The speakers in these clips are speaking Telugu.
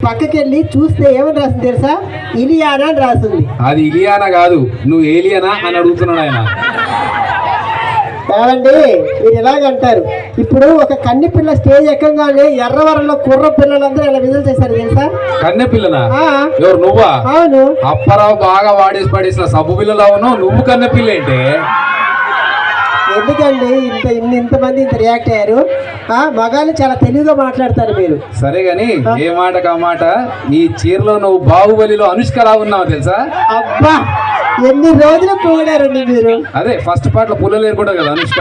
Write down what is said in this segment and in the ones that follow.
పక్కకి వెళ్ళి చూస్తే ఏమని రాసింది తెలుసా? ఇలియానా అని రాసింది. అది ఇలియానా కాదు, నువ్వు ఏలియనా అని అడుగుతున్నాడు ఆయన. ఏమండి మీరు ఎలాగంటారు? ఇప్పుడు ఒక కన్నె పిల్ల స్టేజ్ ఎక్కగానే ఎర్రవరంలో కుర్ర పిల్లలందరూ ఇలా విడుదల చేశారు తెలుసా? కన్నె పిల్లనా? ఎవరు నువ్వా? అవును. అప్పారావు బాగా వాడేసి పడేసిన సబ్బు పిల్లలు అవును, నువ్వు కన్నె పిల్ల ఏంటి? ఎందుకండి ఇంతమంది ఇంత రియాక్ట్ అయ్యారు? మగాళ్ళు చాలా తెలివిగా మాట్లాడతారు మీరు. సరే గాని ఏ మాట కా మాట, ఈ చీరలో నువ్వు బాహుబలిలో అనుష్కలా ఉన్నావు తెలుసా? అబ్బా ఎన్ని రోజులు పొగిడారండి మీరు. అదే ఫస్ట్ పార్ట్ లో పుల్లలు ఏర్పడ్డారు కదా అనుష్క.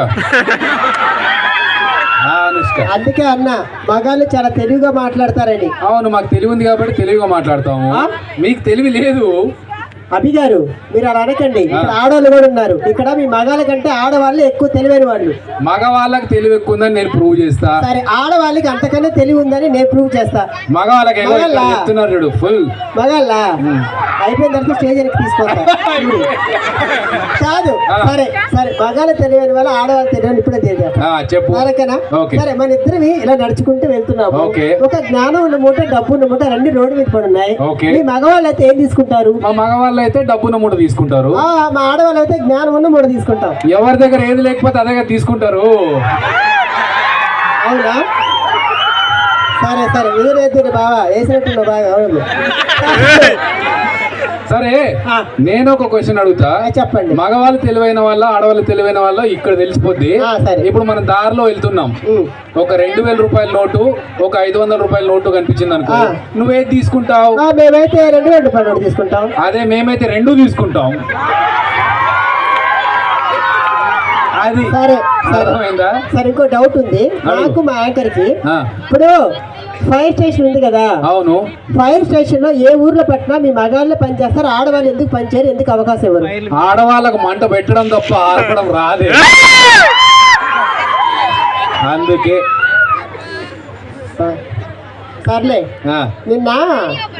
అందుకే అన్న మగాళ్ళు చాలా తెలివిగా మాట్లాడతారని. అవును, మాకు తెలివి ఉంది కాబట్టి తెలివిగా మాట్లాడతాము. మీకు తెలివి లేదు. అభి గారు మీరు అలా అనకండి. ఇక్కడ ఆడవాళ్ళు కూడా ఉన్నారు. ఇక్కడ మీ మగాళ్ళ కంటే ఆడవాళ్ళు ఎక్కువ తెలివైన వాళ్ళు. మగవాళ్ళకి తెలివి ఎక్కువ ఉందని నేను ప్రూవ్ చేస్తా. సరే ఆడవాళ్ళకి అంతకన్నా తెలివి ఉందని నేను ప్రూవ్ చేస్తా. మగవాళ్ళకి చెప్తున్నారు ఫుల్ మగాళ్ళ అయిపోయిన తర్వాత స్టేజ్ వెనక్కి తీసుకొస్తా. కాదు సరే సరే మగాళ్ళ తెలివైన వాళ్ళు ఆడవాళ్ళు తెలియని ఇప్పుడే చెప్పు. సరే మన ఇద్దరివి ఇలా నడుచుకుంటూ వెళ్తున్నాము. ఒక జ్ఞానం ఉన్న మూట డబ్బు ఉన్న మూట రెండు రోడ్డు మీద పడి ఉన్నాయి. మీ మగవాళ్ళు అయితే ఏం తీసుకుంటారు? మా మగవాళ్ళు అయితే డబ్బున్న మూట తీసుకుంటారు. మా ఆడవాళ్ళు అయితే జ్ఞానం ఉన్న మూట తీసుకుంటాం. ఎవరి దగ్గర ఏది లేకపోతే అదే తీసుకుంటారు. అవునా? సరే సరే మీరు బాగా వేసినట్టు బాగా. అవును సరే నేను ఒక క్వశ్చన్ అడుగుతా, చెప్పండి. మగవాళ్ళు తెలివైన వాళ్ళ ఆడవాళ్ళు తెలివైన వాళ్ళ ఇక్కడ తెలిసిపోద్ది. ఇప్పుడు మనం దారిలో వెళ్తున్నాం, ఒక 2000 రూపాయల నోటు ఒక 500 రూపాయల నోటు కనిపించింది అనుకో, నువ్వేది తీసుకుంటావు? మేమైతే 2000 రూపాయల నోటు తీసుకుంటాం. అదే మేమైతే 2 తీసుకుంటాం. అది సరే అర్థమైందా? సరే ఇంకో డౌట్ ఉంది నాకు మా యాంకర్ కి. ఇప్పుడు ఫైర్ స్టేషన్ ఉంది కదా? అవును. ఫైర్ స్టేషన్ లో ఏ ఊర్లో పట్టినా మీ మగాళ్ళే పని చేస్తారు, ఆడవాళ్ళు ఎందుకు పనిచేయరు? ఎందుకు అవకాశం ఇవ్వరు? ఆడవాళ్ళకు మంట పెట్టడం తప్ప ఆర్పడం రాదే, అందుకే. సర్లే నిన్న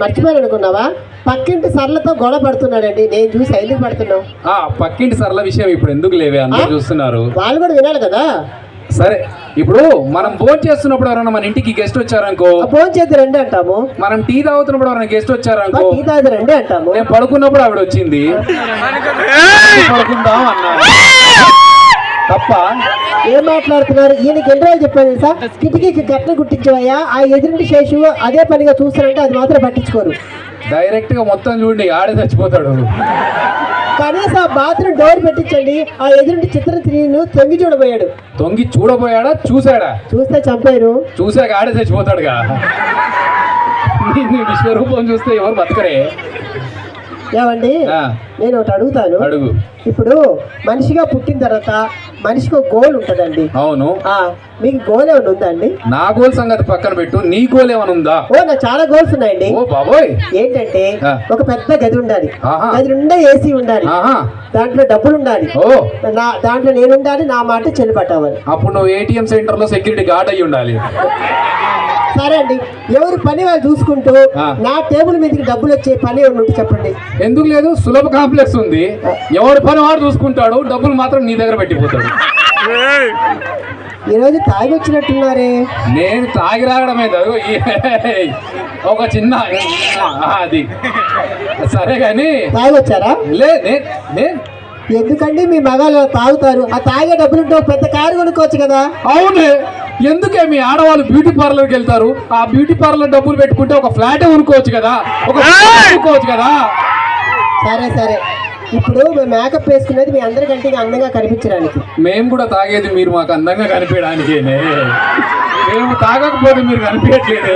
మర్చిపోయాను అనుకున్నావా? పక్కింటి సర్లతో గొడవ పడుతున్నాడండి, నేను చూసి ఎందుకు పడుతున్నావు? పక్కింటి సర్ల విషయం ఇప్పుడు ఎందుకు లేవే, అందరూ చూస్తున్నారు, వాళ్ళు కూడా వినాలి కదా. సరే ఇప్పుడు మనం భోజనం చేస్తున్నప్పుడు ఎవరైనా మన ఇంటికి గెస్ట్ వచ్చారనుకో, భోజనం చేద్దాం రండి అంటాము. మనం టీ తాగుతున్నప్పుడు ఎవరైనా గెస్ట్ వచ్చారనుకో, టీ తాగుతాం రండి అంటాము. నేను పడుకున్నప్పుడు ఆవిడ వచ్చింది, పడుకుందాం అన్నా. తప్ప ఏం మాట్లాడుతున్నారు? ఈయనకి ఎన్ని రోజులు చెప్పాను సార్, కిటికీకి కట్న గుట్టించవయ్యా, ఆ ఎదురింటి శేషు అదే పనిగా చూస్తారంటే అది మాత్రం పట్టించుకోరు. డైరెక్ట్ గా మొత్తం చూడండి, ఆడే చచ్చిపోతాడు. కనీసం బాత్రూమ్ డోర్ పెట్టించండి. ఆ ఎదురింటి చిత్రను తొంగి చూడబోయాడు. తొంగి చూడబోయాడా? చూసాడా? చూస్తే చంపారు. చూసాక ఆడే చచ్చిపోతాడుగా. విశ్వరూపం చూస్తే ఎవరు బతకరే. ఏమండి నేను ఒకటి అడుగుతాను. అడుగు. ఇప్పుడు మనిషిగా పుట్టిన తర్వాత మనిషికి ఒక గోల్ ఉంటదండి. అవును. మీకు గోల్ ఏమైనా ఉందా అండి? నా గోల్ సంగతి పక్కన పెట్టు, నీ గోల్ ఏమైనా ఉందా? నాకు చాలా గోల్స్ ఉన్నాయండి. ఓ బాబోయ్. ఏంటంటే ఒక పెద్ద గది ఉండాలి, గది నిండా ఏసీ ఉండాలి, దాంట్లో డబ్బులు ఉండాలి, దాంట్లో నేను ఉండాలి, నా మాట చెల్లుబాటు అవ్వాలి. అప్పుడు నువ్వు ఏటీఎం సెంటర్ లో సెక్యూరిటీ గార్డ్ అయ్యి ఉండాలి. సరే అండి, ఎవరి పని వాళ్ళు చూసుకుంటూ నా టేబుల్ మీదకి డబ్బులు వచ్చే పని ఏమిటి చెప్పండి? ఎందుకు లేదు, సులభ కాంప్లెక్స్ ఉంది. ఎవరి పని వాడు చూసుకుంటాడు, డబ్బులు మాత్రం నీ దగ్గర పెట్టిపోతాడు. ఈరోజు తాగి వచ్చినట్టున్నారే. నేను తాగి రావడమే కాదు, ఒక చిన్న అది. సరే గాని తాగి వచ్చారా? ఎందుకండి మీ మగాళ్ళు తాగుతారు? ఆ తాగే డబ్బులుంటే పెద్ద కారు కొనుక్కోవచ్చు కదా. అవును, ఎందుకే మీ ఆడవాళ్ళు బ్యూటీ పార్లర్కి వెళ్తారు? ఆ బ్యూటీ పార్లర్ డబ్బులు పెట్టుకుంటే ఒక ఫ్లాట్ కొనుక్కోవచ్చు కదా, ఒక కొనుక్కోవచ్చు కదా. సరే సరే, ఇప్పుడు మేము మేకప్ వేసుకునేది మీ అందరికంటే అందంగా కనిపించడానికి. మేము కూడా తాగేది మీరు మాకు అందంగా కనిపించడానికేనే. మేము తాగకపోతే మీరు కనిపించట్లేదు.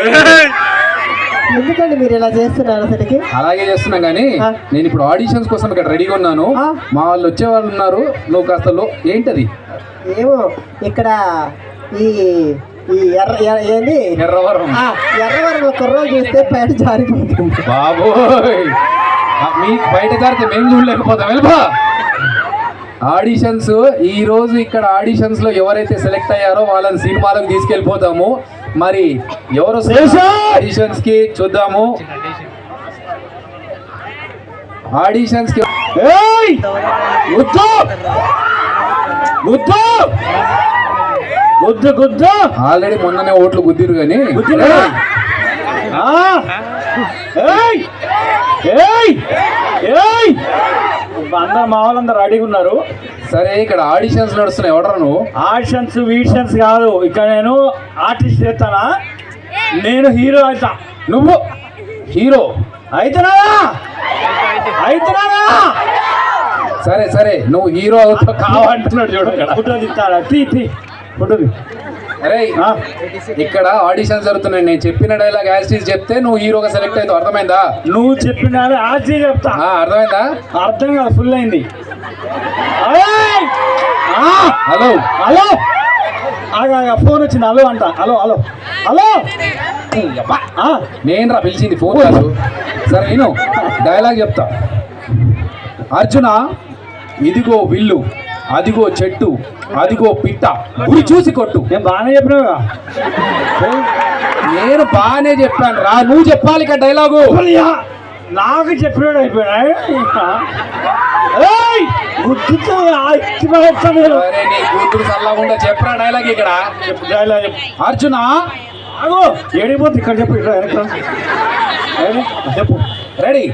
ఎందుకండి మీరు ఇలా చేస్తున్నారు? అసలుకి అలాగే చేస్తున్నాం కానీ నేను ఇప్పుడు ఆడిషన్స్ కోసం ఇక్కడ రెడీగా ఉన్నాను. మా వాళ్ళు వచ్చే వాళ్ళు ఉన్నారు. నువ్వు కాస్త ఏంటది ఏమో ఇక్కడ ఈ ఎర్రవరం కుర్రోలు చూస్తే బయట జారిపోతుంది. బాబోయ్, మీకు బయట జారితే మేము చూడలేకపోతాం. వెళ్ళిపో. ఆడిషన్స్ ఈ రోజు ఇక్కడ ఆడిషన్స్ లో ఎవరైతే సెలెక్ట్ అయ్యారో వాళ్ళని సినిమాలకు తీసుకెళ్ళిపోతాము. మరి ఎవరు ఆడిషన్స్ కి చూద్దాము. ఆడిషన్స్ కి ఆల్రెడీ మొన్ననే ఓట్లు గుద్దిరు కానీ అందరు మా వాళ్ళందరూ రెడీగా ఉన్నారు. సరే ఇక్కడ ఆడిషన్స్ నడుస్తున్నాయి, ఎవడరా నువ్వు? ఆడిషన్స్ వీడిషన్స్ కాదు, ఇక్కడ నేను ఆర్టిస్ట్ చేస్తానా, నేను హీరో అవుతా. నువ్వు హీరో అవుతున్నావా? సరే సరే, నువ్వు హీరో అవుతావు కావాలంటున్నాడు చూడు. ఫోటో తీస్తారా? ఫోటో అరే ఇక్కడ ఆడిషన్స్ జరుగుతున్నాయి, నేను చెప్పిన డైలాగ్ యాస్టీస్ చెప్తే నువ్వు హీరోగా సెలెక్ట్ అవుతావు, అర్థమైందా? నువ్వు చెప్పిన యాస్టీస్ చెప్తా. అర్థమైందా? అర్థం కాదు, ఫుల్ అయింది. హలో హలో ఫోన్ వచ్చింది. హలో అంట. హలో హలో హలో నేను రా పిలిచింది, ఫోన్ కాదు. సరే నేను డైలాగ్ చెప్తా. అర్జున, ఇదిగో విల్లు, అదిగో చెట్టు, అదిగో పిట్ట, గురి చూసి కొట్టు. నేను బాగానే చెప్పినావుగా. నేను బాగానే చెప్పాను రా, నువ్వు చెప్పాలి కదా డైలాగు. నాకు చెప్పినాడు అయిపోయినా. నీ కూతురు చల్లకుండా చెప్పరా డైలాగ్ ఇక్కడ. డైలాగ్ అర్జున, ఏడిపోతుంది ఇక్కడ చెప్పు. చెప్పు. రెడీ.